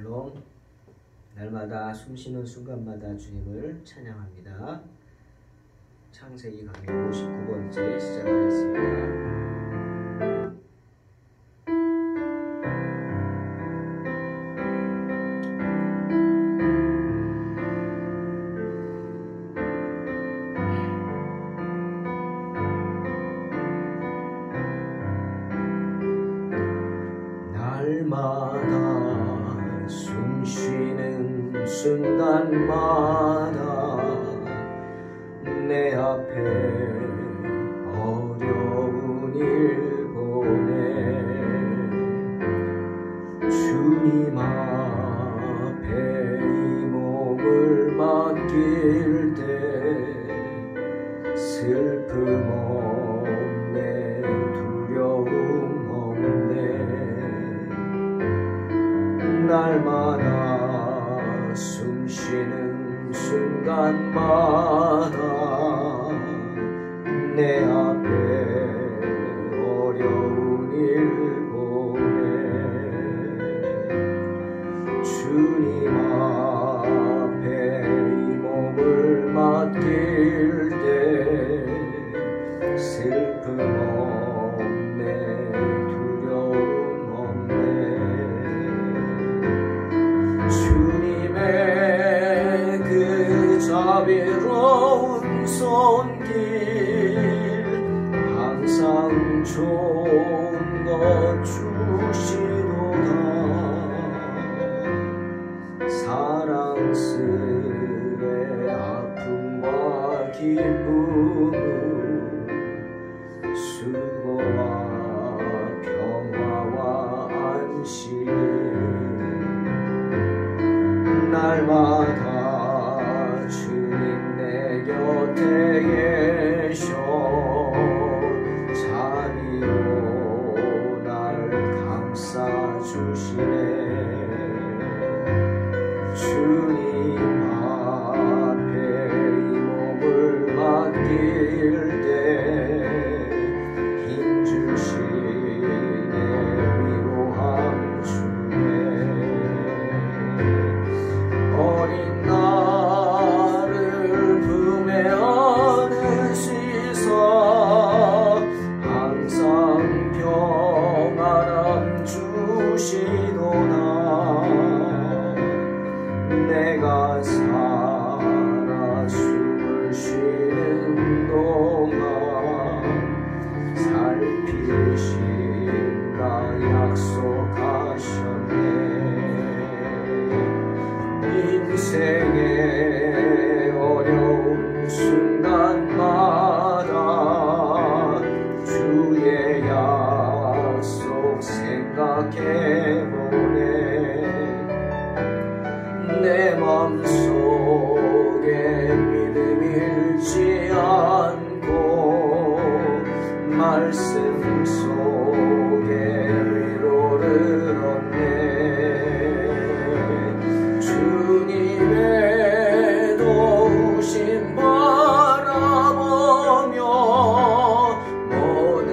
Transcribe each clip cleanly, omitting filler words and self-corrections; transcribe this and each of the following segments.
샬롬. 날마다 숨쉬는 순간마다 주님을 찬양합니다. 창세기 강의 59번째 시작하겠습니다. 날마다 숨쉬는 순간마다 내 앞에 어려운 일 보내 주님 앞에 이 몸을 맡길 때 슬픔 없네 두려움 날마다 숨쉬는 순간마다 내 앞에 어려운 일 보내 주님 앞에 이 몸을 맡길 때 슬픔 없네 두려움 없네 주님의 그 자비로운 손길 항상 좋은 것 주시도다 사랑스레 아픔과 기쁨 수고와 평화와 안식 날마다 주님 내 곁에 계셔 자비로 날 감싸주시네 주님 앞에 이 몸을 맡길 때 힘주시네 위로함 주네 어린 나를 품에 안으시사 항상 평안함 주시도다 내가 살아 숨을 쉬는 동안 살피신다 약속하셨네 인생의 어려운 순간마다 주의 약속 생각해보네 내 맘속에 믿음 잃지 않고 말씀 속에 위로를 얻네 주님의 도우심 바라보며 모든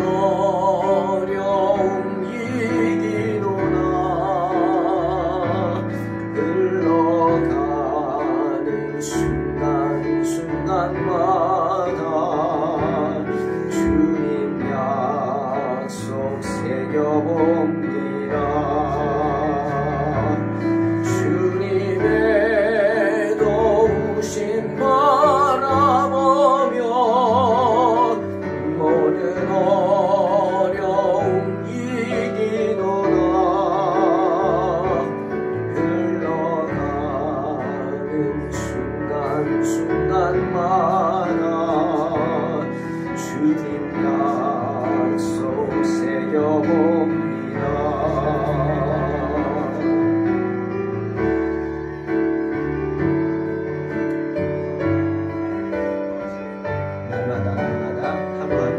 어려움 이기노라 흘러가는 순간순간마다 주님 약속 새겨봅니다 주님의 도우심 바라보며 모든 어려움 이기노라 흘러가는 순간순간마다 주님 약속 새겨봅니다 날마다 하루하루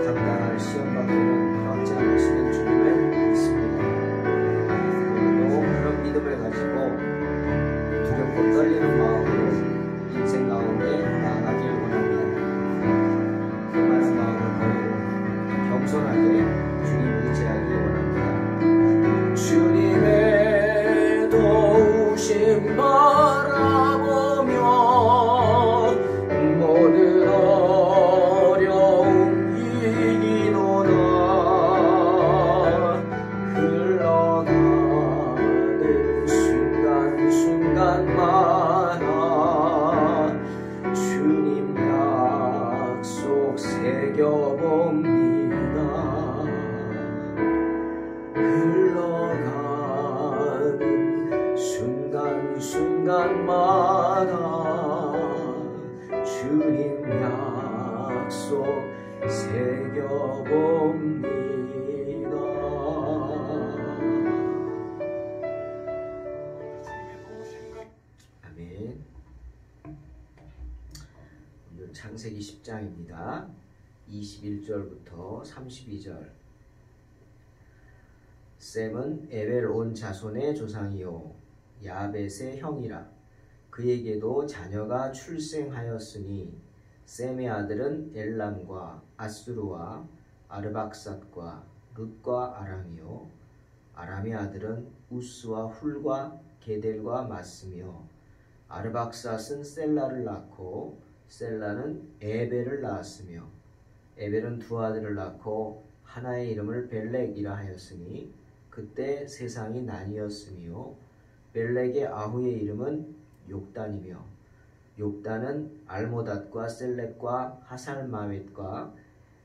감당할 시험밖에는 허락지 않으시는 주님을 믿습니다. 오늘도 그런 믿음을 가지고 두렵고 떨리는 마음으로 인생 가운데 나아가길 원합니다. 그만한 마음을 버리고 겸손하게 주님 의지하기 원합니다. 주님의 16장입니다. 21절부터 32절. 셈은 에벨 온 자손의 조상이요 야벳의 형이라. 그에게도 자녀가 출생하였으니 셈의 아들은 엘람과 아수르와 아르박삿과 룻과 아람이요 아람의 아들은 우스와 훌과 게델과 마스며 아르박삿은 셀라를 낳고 셀라는 에벨을 낳았으며 에벨은 두 아들을 낳고 하나의 이름을 벨렉이라 하였으니 그때 세상이 나뉘었으며 벨렉의 아후의 이름은 욕단이며 욕단은 알모닷과 셀렉과 하살마웻과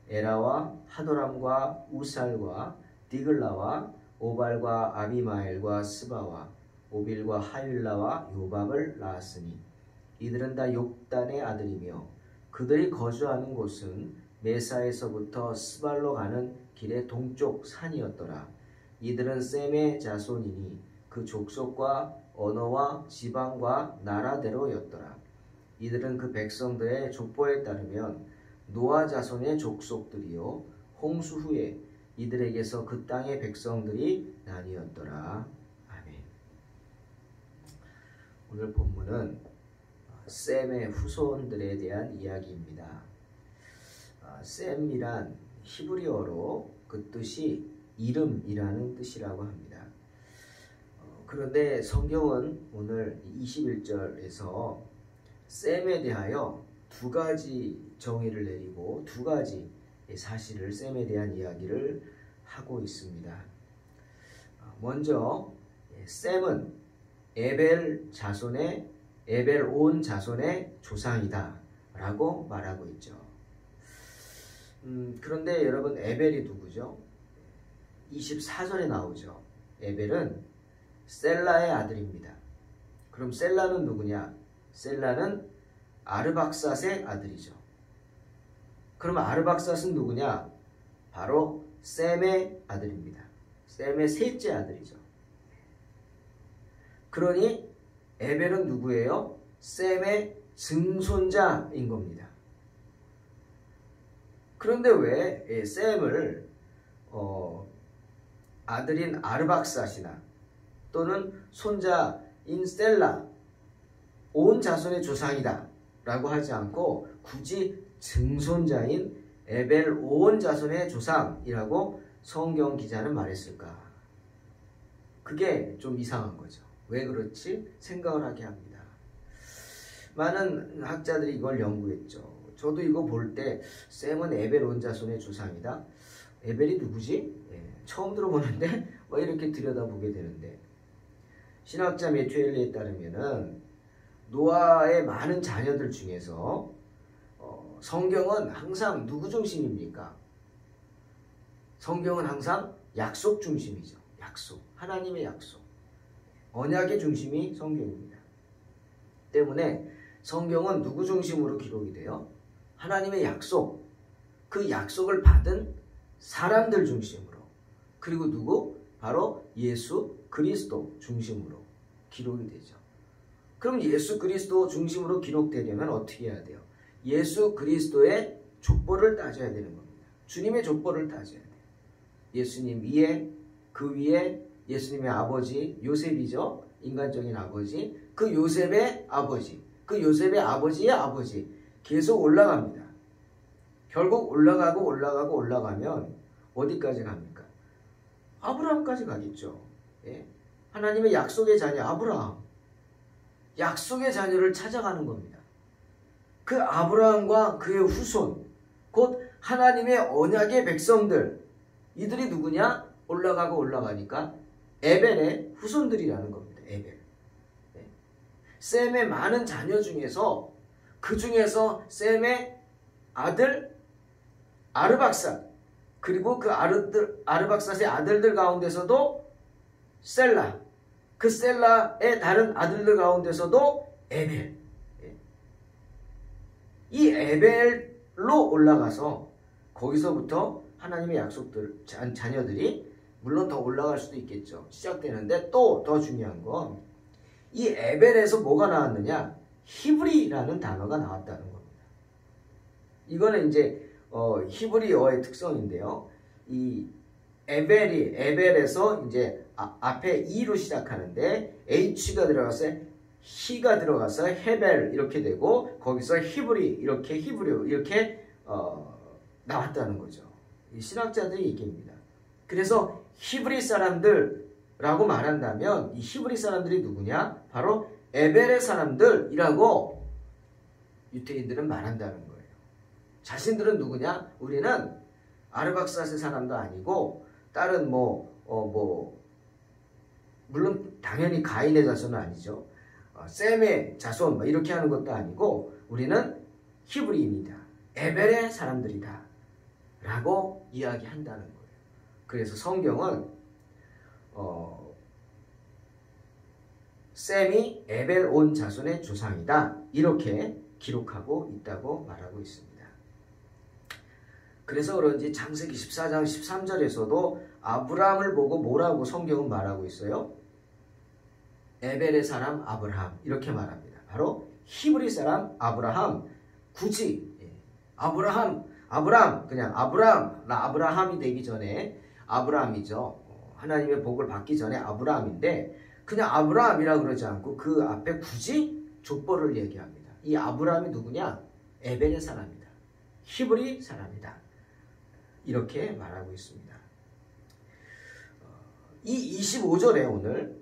에라와 하도람과 우살과 디글라와 오발과 아비마엘과 스바와 오빌과 하윌라와 요밥을 낳았으니 이들은 다 욕단의 아들이며 그들이 거주하는 곳은 메사에서부터 스발로 가는 길의 동쪽 산이었더라. 이들은 셈의 자손이니 그 족속과 언어와 지방과 나라대로였더라. 이들은 그 백성들의 족보에 따르면 노아 자손의 족속들이요 홍수 후에 이들에게서 그 땅의 백성들이 나뉘었더라. 아멘. 오늘 본문은 셈의 후손들에 대한 이야기입니다. 셈이란 히브리어로 그 뜻이 이름이라는 뜻이라고 합니다. 그런데 성경은 오늘 21절에서 셈에 대하여 두 가지 정의를 내리고 두 가지 사실을 셈에 대한 이야기를 하고 있습니다. 먼저 셈은 에벨 온 자손의 조상이다 라고 말하고 있죠. 그런데 여러분 에벨이 누구죠? 24절에 나오죠. 에벨은 셀라의 아들입니다. 그럼 셀라는 누구냐? 셀라는 아르박삿의 아들이죠. 그럼 아르박삿은 누구냐? 바로 셈의 아들입니다. 셈의 셋째 아들이죠. 그러니 에벨은 누구예요? 셈의 증손자인 겁니다. 그런데 왜 셈을 아들인 아르박삿이나 또는 손자인 셀라 온 자손의 조상이다 라고 하지 않고 굳이 증손자인 에벨 온 자손의 조상이라고 성경 기자는 말했을까? 그게 좀 이상한 거죠. 왜 그렇지? 생각을 하게 합니다. 많은 학자들이 이걸 연구했죠. 저도 이거 볼 때 셈은 에벨 온 자손의 조상이다. 에벨이 누구지? 처음 들어보는데 뭐 이렇게 들여다보게 되는데 신학자 메튜엘리에 따르면은 노아의 많은 자녀들 중에서 성경은 항상 누구 중심입니까? 성경은 항상 약속 중심이죠. 약속. 하나님의 약속. 언약의 중심이 성경입니다. 때문에 성경은 누구 중심으로 기록이 돼요? 하나님의 약속. 그 약속을 받은 사람들 중심으로. 그리고 누구? 바로 예수 그리스도 중심으로 기록이 되죠. 그럼 예수 그리스도 중심으로 기록되려면 어떻게 해야 돼요? 예수 그리스도의 족보를 따져야 되는 겁니다. 주님의 족보를 따져야 돼요. 예수님 위에 그 위에 예수님의 아버지 요셉이죠. 인간적인 아버지. 그 요셉의 아버지. 그 요셉의 아버지의 아버지. 계속 올라갑니다. 결국 올라가면 어디까지 갑니까? 아브라함까지 가겠죠. 예? 하나님의 약속의 자녀 아브라함. 약속의 자녀를 찾아가는 겁니다. 그 아브라함과 그의 후손, 곧 하나님의 언약의 백성들, 이들이 누구냐? 올라가니까 에벨의 후손들이라는 겁니다. 에벨. 네. 셈의 많은 자녀 중에서 그 중에서 셈의 아들 아르박삿, 그리고 그 아르박삿의 아들들 가운데서도 셀라, 그 셀라의 다른 아들들 가운데서도 에벨. 이 에벨로 올라가서 거기서부터 하나님의 약속들, 자녀들이 물론 더 올라갈 수도 있겠죠. 시작되는데 또 더 중요한 건 이 에벨에서 뭐가 나왔느냐? 히브리라는 단어가 나왔다는 겁니다. 이거는 이제 히브리어의 특성인데요. 이 에벨에서 이제 앞에 E로 시작하는데 H가 들어가서 히가 들어가서 헤벨 이렇게 되고 거기서 히브리 이렇게 나왔다는 거죠. 이 신학자들이 얘기합니다. 그래서 히브리 사람들라고 말한다면 이 히브리 사람들이 누구냐? 바로 에벨의 사람들이라고 유대인들은 말한다는 거예요. 자신들은 누구냐? 우리는 아르박사스의 사람도 아니고 다른 물론 당연히 가인의 자손은 아니죠. 셈의 자손 이렇게 하는 것도 아니고 우리는 히브리인이다. 에벨의 사람들이다. 라고 이야기한다는 거예요. 그래서 성경은 셈이 에벨 온 자손의 조상이다. 이렇게 기록하고 있다고 말하고 있습니다. 그래서 그런지 창세기 14장 13절에서도 아브라함을 보고 뭐라고 성경은 말하고 있어요? 에벨의 사람 아브라함 이렇게 말합니다. 바로 히브리 사람 아브라함. 굳이 아브라함 그냥 아브라함이 되기 전에 아브라함이죠. 하나님의 복을 받기 전에 아브라함인데 그냥 아브라함이라 그러지 않고 그 앞에 굳이 족보를 얘기합니다. 이 아브라함이 누구냐? 에벨의 사람이다. 히브리 사람이다. 이렇게 말하고 있습니다. 이 25절에 오늘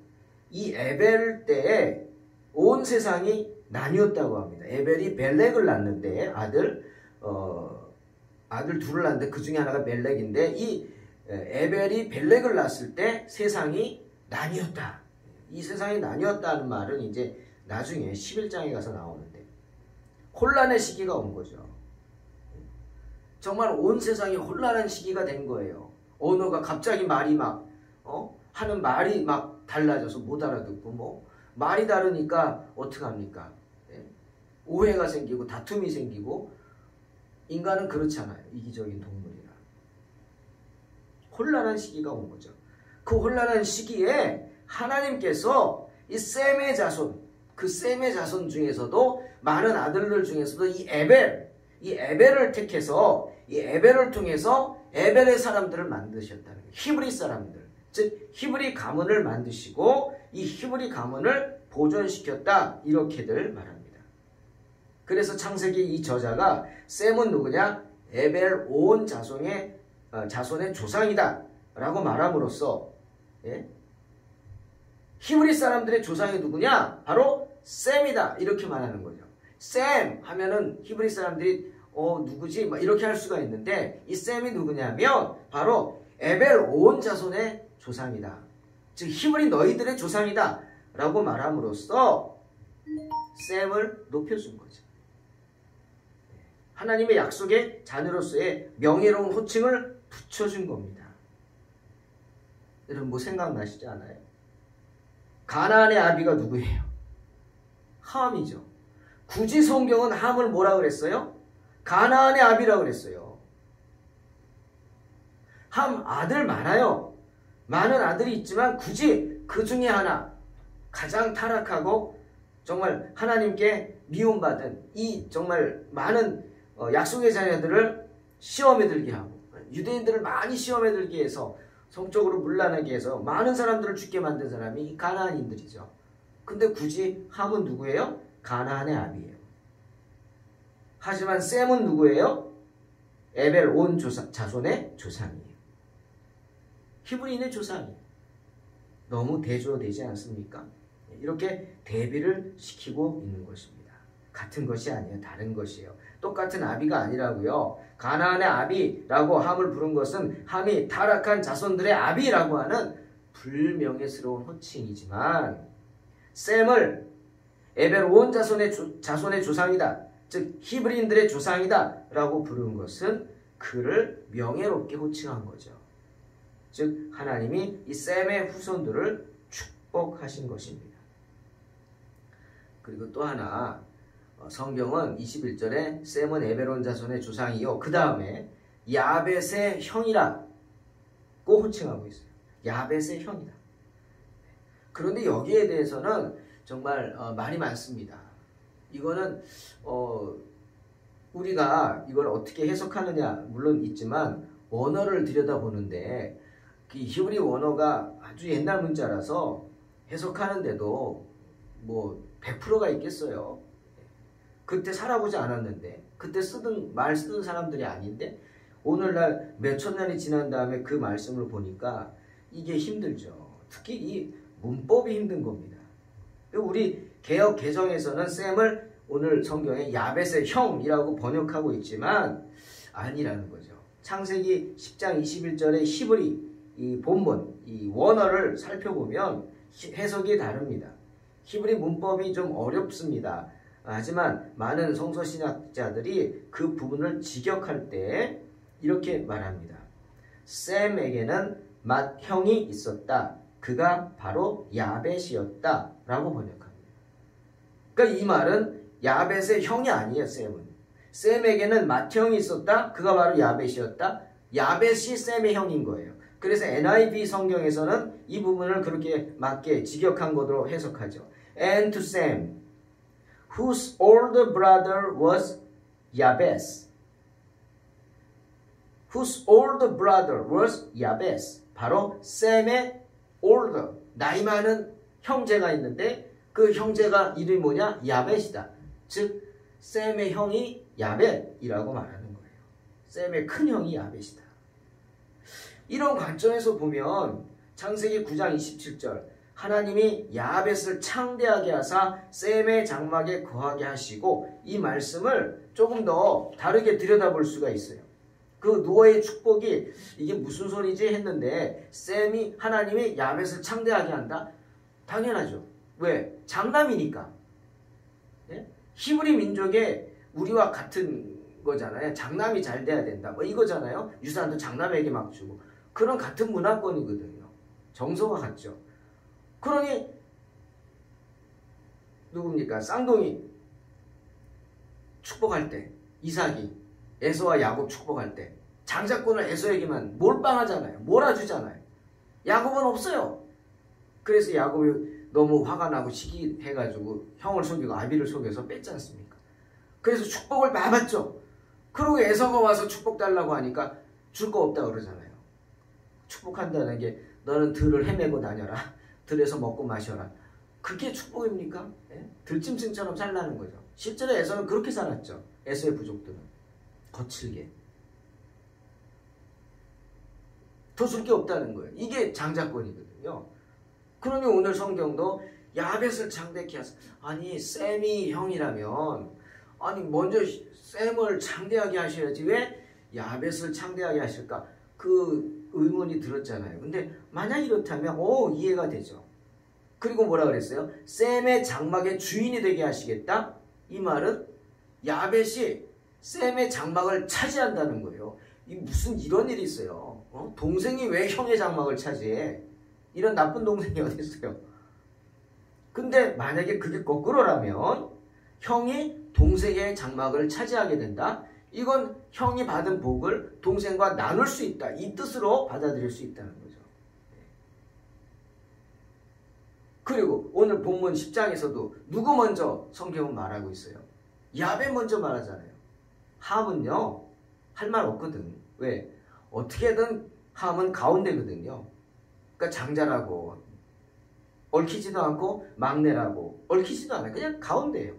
이 에벨 때에 온 세상이 나뉘었다고 합니다. 에벨이 벨렉을 낳는데 아들 둘을 낳는데 그 중에 하나가 벨렉인데 이 에벨이 벨렉을 낳았을 때 세상이 나뉘었다. 이 세상이 나뉘었다는 말은 이제 나중에 11장에 가서 나오는데 혼란의 시기가 온 거죠. 정말 온 세상이 혼란한 시기가 된 거예요. 언어가 갑자기 말이 막 하는 말이 막 달라져서 못 알아듣고 말이 다르니까 어떡합니까? 오해가 생기고 다툼이 생기고 인간은 그렇잖아요. 이기적인 동물이라. 혼란한 시기가 온 거죠. 그 혼란한 시기에 하나님께서 이 셈의 자손, 그 셈의 자손 중에서도 많은 아들들 중에서도 이 에벨을 택해서 이 에벨을 통해서 에벨의 사람들을 만드셨다는 거예요. 히브리 사람들, 즉 히브리 가문을 만드시고 이 히브리 가문을 보존시켰다 이렇게들 말합니다. 그래서 창세기 이 저자가 셈은 누구냐? 에벨 온 자손의 조상이다 라고 말함으로써 히브리 사람들의 조상이 누구냐? 바로 셈이다 이렇게 말하는 거죠. 셈 하면은 히브리 사람들이 누구지? 이렇게 할 수가 있는데 이 셈이 누구냐면 바로 에벨 온 자손의 조상이다. 즉 히브리 너희들의 조상이다 라고 말함으로써 셈을 높여준 거죠. 하나님의 약속의 자녀로서의 명예로운 호칭을 붙여준 겁니다. 여러분 생각나시지 않아요? 가나안의 아비가 누구예요? 함이죠. 굳이 성경은 함을 뭐라 그랬어요? 가나안의 아비라고 그랬어요. 함 아들 많아요. 많은 아들이 있지만 굳이 그 중에 하나 가장 타락하고 정말 하나님께 미움받은 이 정말 많은 약속의 자녀들을 시험에 들게 하고 유대인들을 많이 시험에 들게 해서 성적으로 문란하게 해서 많은 사람들을 죽게 만든 사람이 가나안인들이죠. 근데 굳이 함은 누구예요? 가나안의 아비예요. 하지만 셈은 누구예요? 에벨 온 자손의 조상이에요. 히브리인의 조상이에요. 너무 대조되지 않습니까? 이렇게 대비를 시키고 있는 것입니다. 같은 것이 아니에요. 다른 것이에요. 똑같은 아비가 아니라고요. 가나안의 아비라고 함을 부른 것은 함이 타락한 자손들의 아비라고 하는 불명예스러운 호칭이지만 셈을 에벨 온 자손의 조상이다. 즉 히브리인들의 조상이다 라고 부른 것은 그를 명예롭게 호칭한 거죠. 즉 하나님이 이 셈의 후손들을 축복하신 것입니다. 그리고 또 하나 성경은 21절에 셈은 에벨 온 자손의 조상이요 그 다음에 야벳의 형이라고 호칭하고 있어요. 야벳의 형이다. 그런데 여기에 대해서는 정말 말이 많습니다. 이거는 우리가 이걸 어떻게 해석하느냐 물론 있지만 원어를 들여다보는데 그 히브리 원어가 아주 옛날 문자라서 해석하는데도 뭐 100%가 있겠어요. 그때 살아보지 않았는데 그때 말 쓰던 사람들이 아닌데 오늘날 몇천 년이 지난 다음에 그 말씀을 보니까 이게 힘들죠. 특히 이 문법이 힘든 겁니다. 우리 개역 개정에서는 셈을 오늘 성경에 야벳의 형이라고 번역하고 있지만 아니라는 거죠. 창세기 10장 21절의 히브리 이 본문, 이 원어를 살펴보면 해석이 다릅니다. 히브리 문법이 좀 어렵습니다. 하지만 많은 성서신학자들이 그 부분을 직역할 때 이렇게 말합니다. 셈에게는 맏형이 있었다. 그가 바로 야벳이었다. 라고 번역합니다. 그러니까 이 말은 야벳의 형이 아니에요. 셈에게는 맏형이 있었다. 그가 바로 야벳이었다. 야벳이 셈의 형인 거예요. 그래서 NIV 성경에서는 이 부분을 그렇게 맞게 직역한 것으로 해석하죠. And to Sem, whose older brother was Jabez. Whose older brother was Jabez. 바로 셈의 older, 나이 많은 형제가 있는데 그 형제가 이름이 뭐냐? 야벳이다. 즉 셈의 형이 야벳이라고 말하는 거예요. 셈의 큰 형이 야벳이다. 이런 관점에서 보면 창세기 9장 27절 하나님이 야벳을 창대하게 하사 셈의 장막에 거하게 하시고 이 말씀을 조금 더 다르게 들여다볼 수가 있어요. 그 노아의 축복이 이게 무슨 소리지 했는데 하나님이 야벳을 창대하게 한다? 당연하죠. 왜? 장남이니까. 예? 히브리 민족의 우리와 같은 거잖아요. 장남이 잘 돼야 된다. 뭐 이거잖아요. 유산도 장남에게 막 주고. 그런 같은 문화권이거든요. 정서가 같죠. 그러니 누굽니까? 쌍둥이 축복할 때 이삭이 에서와 야곱 축복할 때 장자권을 에서에게만 몰빵하잖아요. 몰아주잖아요. 야곱은 없어요. 그래서 야곱이 너무 화가 나고 시기해가지고 형을 속이고 아비를 속여서 뺐지 않습니까? 그래서 축복을 받았죠. 그리고 에서가 와서 축복 달라고 하니까 줄 거 없다 그러잖아요. 축복한다는 게 너는 들을 헤매고 다녀라. 들에서 먹고 마셔라. 그게 축복입니까? 예? 들짐승처럼 살라는 거죠. 실제로 에서는 그렇게 살았죠. 에서의 부족들은. 거칠게. 더 줄 게 없다는 거예요. 이게 장자권이거든요. 그러니 오늘 성경도 야벳을 창대케 하사. 아니 셈이 형이라면 아니 먼저 셈을 창대하게 하셔야지 왜 야벳을 창대하게 하실까? 그 의문이 들었잖아요. 근데 만약 이렇다면 이해가 되죠. 그리고 뭐라 그랬어요? 셈의 장막의 주인이 되게 하시겠다? 이 말은 야벳이 셈의 장막을 차지한다는 거예요. 이 무슨 이런 일이 있어요. 동생이 왜 형의 장막을 차지해? 이런 나쁜 동생이 어디 있어요? 근데 만약에 그게 거꾸로라면 형이 동생의 장막을 차지하게 된다? 이건 형이 받은 복을 동생과 나눌 수 있다. 이 뜻으로 받아들일 수 있다는 거죠. 그리고 오늘 본문 10장에서도 누구 먼저 성경은 말하고 있어요? 야벳 먼저 말하잖아요. 함은요. 할 말 없거든. 왜? 어떻게든 함은 가운데거든요. 그러니까 장자라고 얽히지도 않고 막내라고 얽히지도 않아요. 그냥 가운데예요.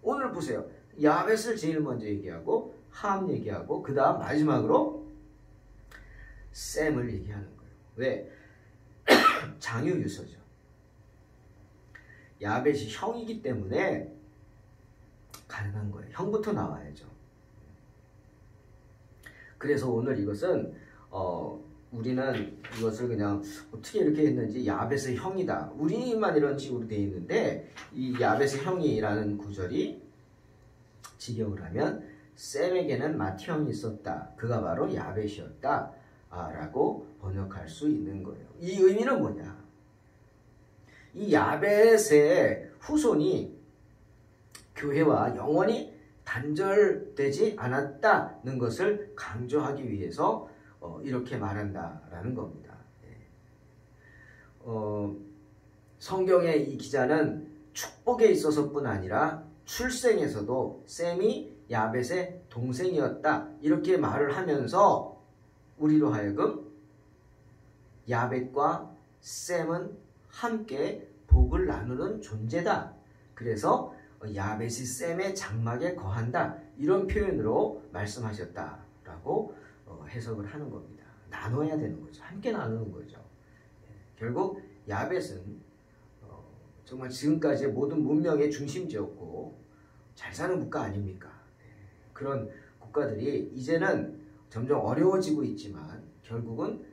오늘 보세요. 야벳을 제일 먼저 얘기하고 함 얘기하고 그 다음 마지막으로 셈을 얘기하는 거예요. 왜? 장유유서죠. 야벳이 형이기 때문에 가능한 거예요. 형부터 나와야죠. 그래서 오늘 이것은 우리는 이것을 그냥 어떻게 이렇게 했는지 야벳의 형이다. 우리만 이런 식으로 되어 있는데 이 야벳의 형이라는 구절이 직역을 하면 셈에게는 맏형이 있었다. 그가 바로 야벳이었다. 라고 번역할 수 있는 거예요. 이 의미는 뭐냐? 이 야벳의 후손이 교회와 영원히 단절되지 않았다는 것을 강조하기 위해서 이렇게 말한다라는 겁니다. 성경의 이 기자는 축복에 있어서뿐 아니라 출생에서도 셈이 야벳의 동생이었다. 이렇게 말을 하면서 우리로 하여금 야벳과 셈은 함께 복을 나누는 존재다. 그래서 야벳이 셈의 장막에 거한다. 이런 표현으로 말씀하셨다라고 해석을 하는 겁니다. 나눠야 되는 거죠. 함께 나누는 거죠. 결국 야벳은 정말 지금까지의 모든 문명의 중심지였고 잘 사는 국가 아닙니까? 그런 국가들이 이제는 점점 어려워지고 있지만 결국은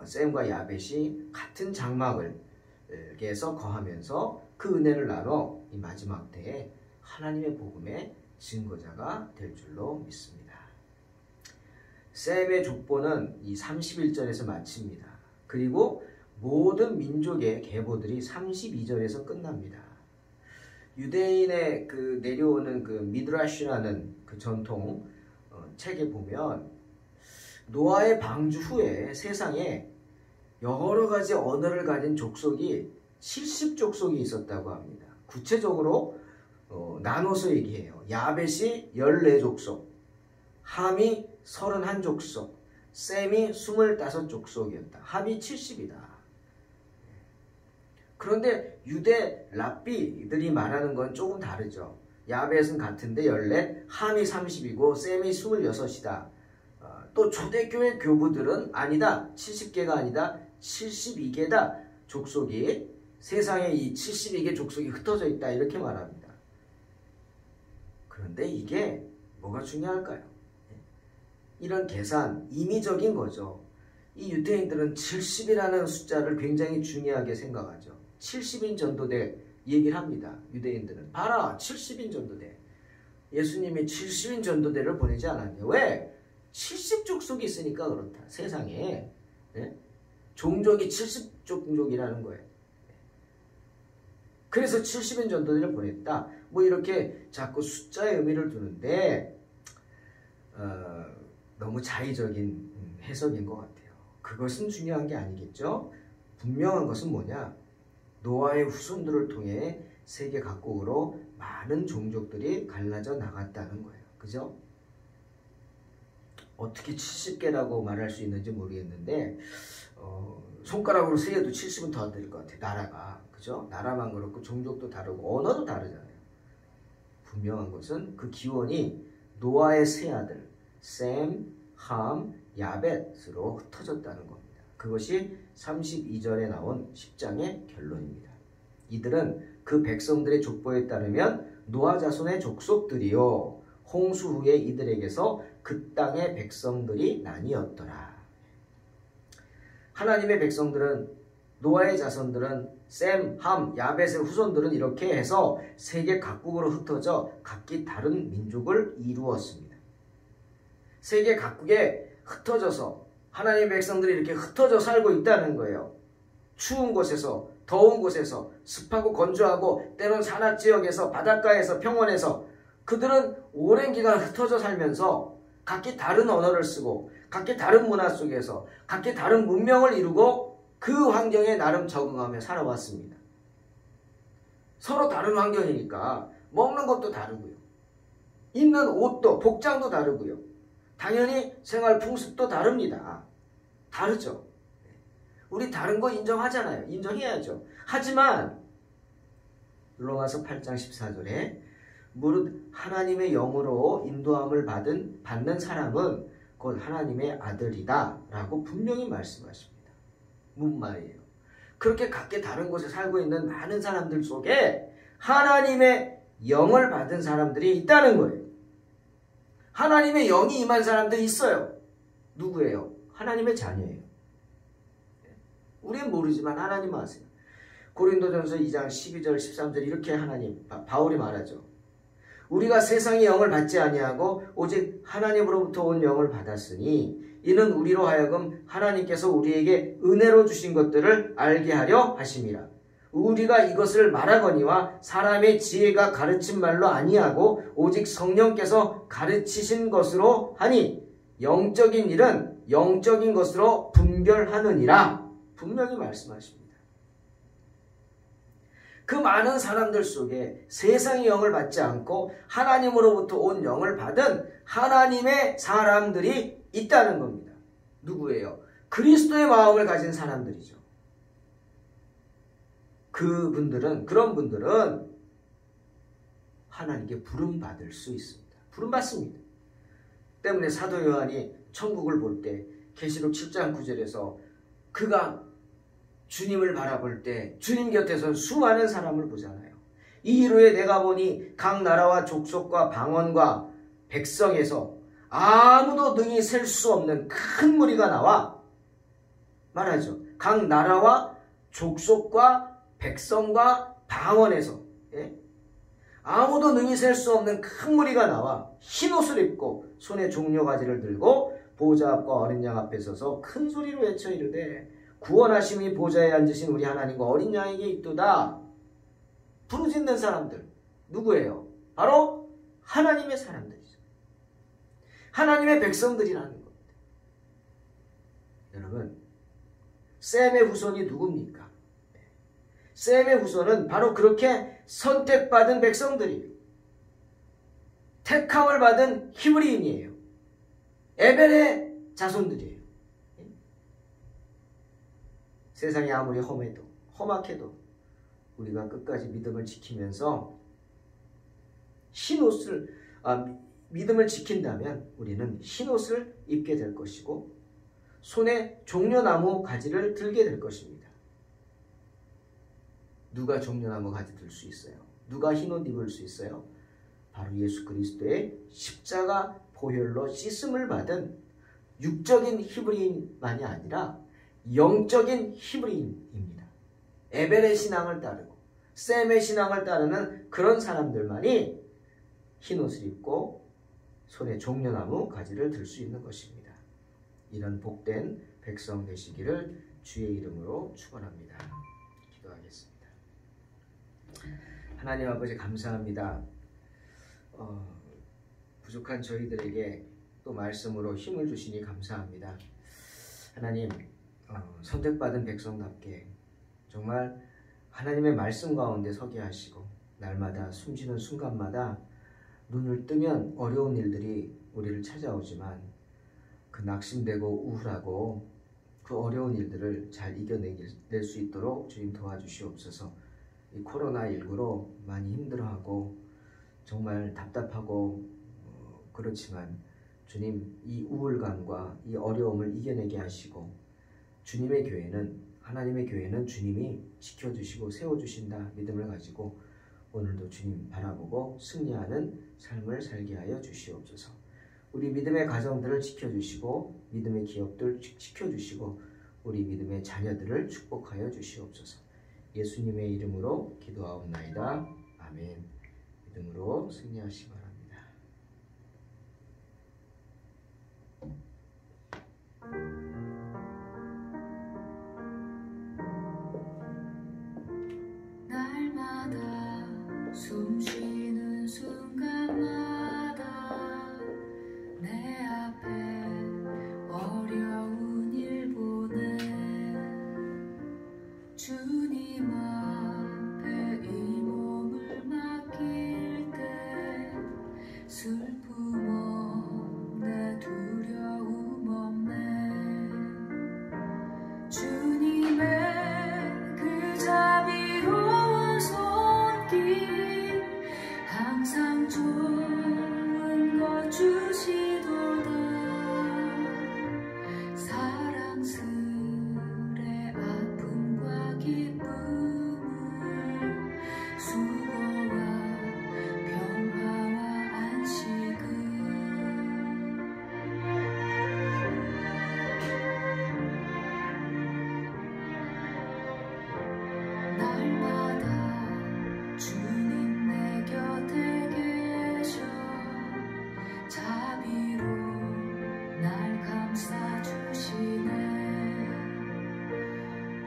셈과 야벳이 같은 장막에서 거하면서 그 은혜를 나눠 이 마지막 때에 하나님의 복음의 증거자가 될 줄로 믿습니다. 셈의 족보는 이 31절에서 마칩니다. 그리고 모든 민족의 계보들이 32절에서 끝납니다. 유대인의 그 내려오는 그 미드라시라는 그 전통 책에 보면 노아의 방주 후에 세상에 여러 가지 언어를 가진 족속이 70족속이 있었다고 합니다. 구체적으로 나눠서 얘기해요. 야벳이 14족속, 함이 31족속, 셈이 25족속이었다. 합이 70이다. 그런데 유대 랍비들이 말하는 건 조금 다르죠. 야벳은 같은데 14, 함이 30이고 셈이 26이다. 또 초대교회 교부들은 아니다. 70개가 아니다. 72개다. 족속이 세상에 이 72개 족속이 흩어져 있다. 이렇게 말합니다. 그런데 이게 뭐가 중요할까요? 이런 계산, 임의적인 거죠. 이 유대인들은 70이라는 숫자를 굉장히 중요하게 생각하죠. 70인 전도대 얘기를 합니다. 유대인들은. 봐라, 70인 전도대. 예수님이 70인 전도대를 보내지 않았냐. 왜? 70족속이 있으니까 그렇다. 세상에. 네? 종족이 70종족이라는 거예요. 그래서 70인 전도대를 보냈다. 뭐 이렇게 자꾸 숫자의 의미를 두는데 너무 자의적인 해석인 것 같아요. 그것은 중요한 게 아니겠죠. 분명한 것은 뭐냐? 노아의 후손들을 통해 세계 각국으로 많은 종족들이 갈라져 나갔다는 거예요. 그죠? 어떻게 70개라고 말할 수 있는지 모르겠는데 손가락으로 세어도 70은 더 될 것 같아요. 나라가. 그죠? 나라만 그렇고 종족도 다르고 언어도 다르잖아요. 분명한 것은 그 기원이 노아의 세 아들 셈, 함, 야벳으로 흩어졌다는 겁니다. 그것이 32절에 나온 10장의 결론입니다. 이들은 그 백성들의 족보에 따르면 노아 자손의 족속들이요 홍수 후에 이들에게서 그 땅의 백성들이 나뉘었더라. 하나님의 백성들은 노아의 자손들은 셈, 함, 야벳의 후손들은 이렇게 해서 세계 각국으로 흩어져 각기 다른 민족을 이루었습니다. 세계 각국에 흩어져서 하나님의 백성들이 이렇게 흩어져 살고 있다는 거예요. 추운 곳에서, 더운 곳에서, 습하고 건조하고 때론 산악지역에서, 바닷가에서, 평원에서 그들은 오랜 기간 흩어져 살면서 각기 다른 언어를 쓰고 각기 다른 문화 속에서 각기 다른 문명을 이루고 그 환경에 나름 적응하며 살아왔습니다. 서로 다른 환경이니까 먹는 것도 다르고요. 입는 옷도, 복장도 다르고요. 당연히 생활 풍습도 다릅니다. 다르죠. 우리 다른 거 인정하잖아요. 인정해야죠. 하지만 로마서 8장 14절에 무릇 하나님의 영으로 인도함을 받는 사람은 곧 하나님의 아들이다 라고 분명히 말씀하십니다. 무슨 말이에요? 그렇게 각기 다른 곳에 살고 있는 많은 사람들 속에 하나님의 영을 받은 사람들이 있다는 거예요. 하나님의 영이 임한 사람들이 있어요. 누구예요? 하나님의 자녀예요. 우리는 모르지만 하나님은 아세요. 고린도전서 2장 12절 13절 이렇게 바울이 말하죠. 우리가 세상의 영을 받지 아니하고 오직 하나님으로부터 온 영을 받았으니 이는 우리로 하여금 하나님께서 우리에게 은혜로 주신 것들을 알게 하려 하심이라. 우리가 이것을 말하거니와 사람의 지혜가 가르친 말로 아니하고 오직 성령께서 가르치신 것으로 하니 영적인 일은 영적인 것으로 분별하느니라. 분명히 말씀하십니다. 그 많은 사람들 속에 세상의 영을 받지 않고 하나님으로부터 온 영을 받은 하나님의 사람들이 있다는 겁니다. 누구예요? 그리스도의 마음을 가진 사람들이죠. 그런 분들은 하나님께 부름받을 수 있습니다. 부름받습니다. 때문에 사도 요한이 천국을 볼 때 계시록 7장 9절에서 그가 주님을 바라볼 때 주님 곁에서 수많은 사람을 보잖아요. 이 이후에 내가 보니 각 나라와 족속과 방언과 백성에서 아무도 능히 셀 수 없는 큰 무리가 나와 말하죠. 각 나라와 족속과 백성과 방언에서 아무도 능히 셀 수 없는 큰 무리가 나와 흰옷을 입고 손에 종려가지를 들고 보좌 앞과 어린 양 앞에 서서 큰 소리로 외쳐 이르되 구원하심이 보좌에 앉으신 우리 하나님과 어린 양에게 있도다. 부르짖는 사람들 누구예요? 바로 하나님의 사람들이죠. 하나님의 백성들이라는 겁니다. 여러분, 셈의 후손이 누굽니까? 셈의 후손은 바로 그렇게 선택받은 백성들이에요. 택함을 받은 히브리인이에요. 에벨의 자손들이에요. 세상이 아무리 험악해도 우리가 끝까지 믿음을 지키면서 믿음을 지킨다면 우리는 흰옷을 입게 될 것이고 손에 종려나무 가지를 들게 될 것입니다. 누가 종려나무 가지 들 수 있어요? 누가 흰옷 입을 수 있어요? 바로 예수 그리스도의 십자가 보혈로 씻음을 받은 육적인 히브리인만이 아니라 영적인 히브리인입니다. 에벨의 신앙을 따르고 셈의 신앙을 따르는 그런 사람들만이 흰옷을 입고 손에 종려나무 가지를 들 수 있는 것입니다. 이런 복된 백성 되시기를 주의 이름으로 축원합니다. 기도하겠습니다. 하나님 아버지 감사합니다. 부족한 저희들에게 또 말씀으로 힘을 주시니 감사합니다. 하나님, 선택받은 백성답게 정말 하나님의 말씀 가운데 서게 하시고 날마다 숨쉬는 순간마다 눈을 뜨면 어려운 일들이 우리를 찾아오지만 그 낙심되고 우울하고 그 어려운 일들을 잘 이겨낼 수 있도록 주님 도와주시옵소서. 이 코로나19로 많이 힘들어하고 정말 답답하고 그렇지만 주님 이 우울감과 이 어려움을 이겨내게 하시고 주님의 교회는 하나님의 교회는 주님이 지켜주시고 세워주신다 믿음을 가지고 오늘도 주님 바라보고 승리하는 삶을 살게 하여 주시옵소서. 우리 믿음의 가정들을 지켜주시고 믿음의 기업들 지켜주시고 우리 믿음의 자녀들을 축복하여 주시옵소서. 예수님의 이름으로 기도하옵나이다. 아멘. 믿음으로 승리하시기 바랍니다. 날마다 숨쉬는 순간마다 내 앞에 어려운 일 보내 주님 앞에 이 몸을 맡길 때 슬픔 없네 두려움 없네 주님의 그 자비로운 손길 항상 좋은 것 주시도다 사랑스레 아픔과 기쁨을 수고와 평화와 안식을 날마다 주님 내 곁에 계셔 자비로 날 감싸주시네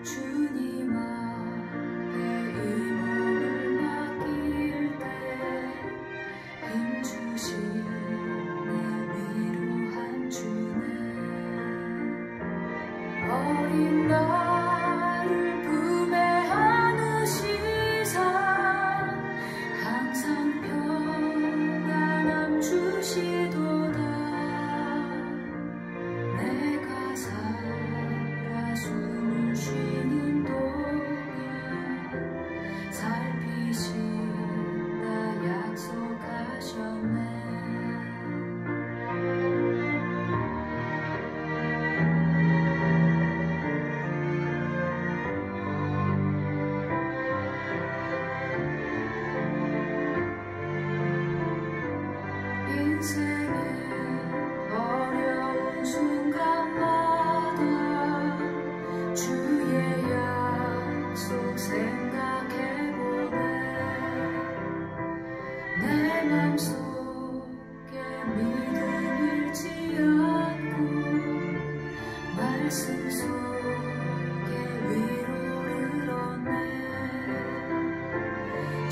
주님 앞에 이 몸을 맡길 때 힘주시네 위로한 주네 어린 나를 품에 안으시사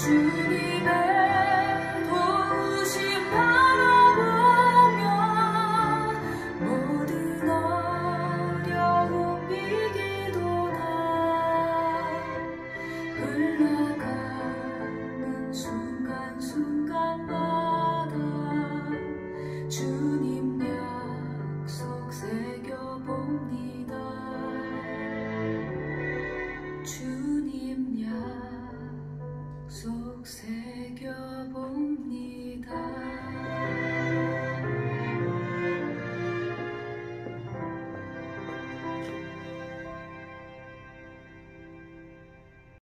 주님의